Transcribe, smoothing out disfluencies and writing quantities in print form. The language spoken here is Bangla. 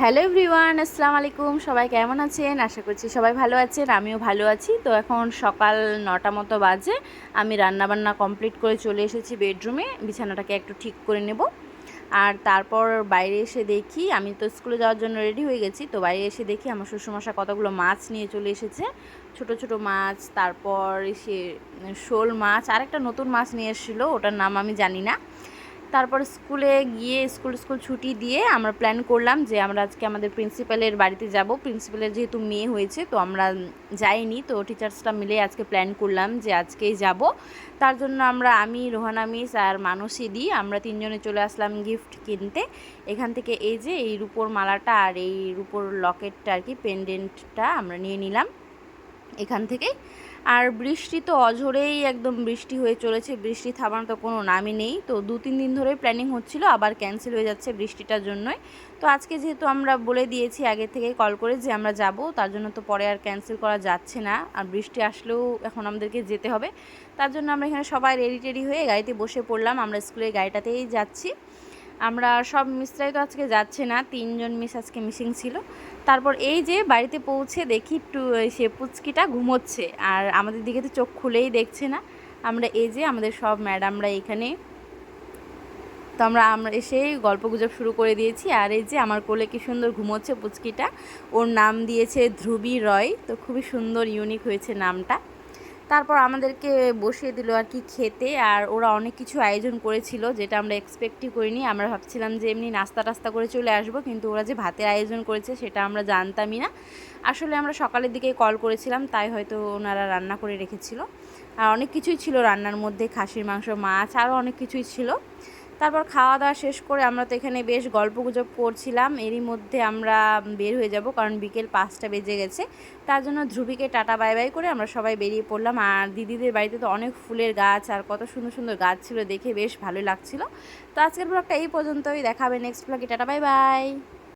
হ্যালো এভরিওয়ান, আসসালামু আলাইকুম। সবাই কেমন আছেন? আশা করছি সবাই ভালো আছেন, আমিও ভালো আছি। তো এখন সকাল ৯টা মতো বাজে। আমি রান্নাবান্না কমপ্লিট করে চলে এসেছি বেডরুমে, বিছানাটাকে একটু ঠিক করে নেব। আর তারপর বাইরে এসে দেখি, আমি তো স্কুলে যাওয়ার জন্য রেডি হয়ে গেছি। তো বাইরে এসে দেখি আমার শ্বশুরমশাই কতগুলো মাছ নিয়ে চলে এসেছে, ছোট ছোট মাছ। তারপর সে শোল মাছ, আরেকটা নতুন মাছ নিয়ে এসেছিলো, ওটার নাম আমি জানি না। তারপর স্কুলে গিয়ে স্কুল ছুটি দিয়ে আমরা প্ল্যান করলাম যে আমরা আজকে আমাদের প্রিন্সিপালের বাড়িতে যাব। প্রিন্সিপালের যেহেতু মেয়ে হয়েছে, তো আমরা যাইনি, তো টিচার্সরা মিলে আজকে প্ল্যান করলাম যে আজকেই যাব। তার জন্য আমি রোহানা মিস আর মানসী দি আমরা তিনজনে চলে আসলাম গিফট কিনতে। এখান থেকে এই যে এই রূপোর মালাটা আর এই রূপোর লকেটটা আর কি, পেন্ডেন্টটা আমরা নিয়ে নিলাম এখান থেকে। আর বৃষ্টি তো অঝোরেই একদম বৃষ্টি হয়ে চলেছে, বৃষ্টি থামার তো কোনো নামই নেই। তো 2-3 দিন ধরে প্ল্যানিং হচ্ছিল, আবার ক্যান্সেল হয়ে যাচ্ছে বৃষ্টিটার জন্যই। তো আজকে যেহেতু আমরা বলে দিয়েছি আগে থেকে কল করে যে আমরা যাব, তার জন্য তো পরে আর ক্যান্সেল করা যাচ্ছে না। আর বৃষ্টি আসলেও এখন আমাদেরকে যেতে হবে। তার জন্য আমরা এখানে সবাই রেডি টেডি হয়ে গাড়িতে বসে পড়লাম। আমরা স্কুলের গাড়িটাতেই যাচ্ছি। আমরা সব মিসরাই তো আজকে যাচ্ছে না, 3জন মিস আজকে মিসিং ছিল। তারপর এই যে বাড়িতে পৌঁছে দেখি একটু সে পুচকিটা ঘুমোচ্ছে, আর আমাদের দিকে তো চোখ খুলেই দেখছে না। আমরা এই যে আমাদের সব ম্যাডামরা এখানে, তো আমরা এসেই গল্পগুজব শুরু করে দিয়েছি। আর এই যে আমার কোলে কি সুন্দর ঘুমোচ্ছে পুচকিটা, ওর নাম দিয়েছে ধ্রুবী রয়। তো খুবই সুন্দর, ইউনিক হয়েছে নামটা। তারপর আমাদেরকে বসিয়ে দিল আর কি খেতে। আর ওরা অনেক কিছু আয়োজন করেছিল, যেটা আমরা এক্সপেক্টই করিনি। আমরা ভাবছিলাম যে এমনি নাস্তা টাস্তা করে চলে আসবো, কিন্তু ওরা যে ভাতের আয়োজন করেছে সেটা আমরা জানতামই না। আসলে আমরা সকালের দিকে কল করেছিলাম, তাই হয়তো ওনারা রান্না করে রেখেছিল। আর অনেক কিছুই ছিল রান্নার মধ্যে, খাসির মাংস, মাছ, আরও অনেক কিছুই ছিল। তারপর খাওয়া দাওয়া শেষ করে আমরা তো এখানে বেশ গল্পগুজব করছিলাম। এরই মধ্যে আমরা বের হয়ে যাব, কারণ বিকেল 5টা বেজে গেছে। তার জন্য ধ্রুবীকে টাটা বাই বাই করে আমরা সবাই বেরিয়ে পড়লাম। আর দিদিদের বাড়িতে তো অনেক ফুলের গাছ আর কত সুন্দর সুন্দর গাছ ছিল, দেখে বেশ ভালোই লাগছিল। তো আজকের ব্লগটা এই পর্যন্তই, দেখা হবে নেক্সট ব্লগে। Tata bye bye.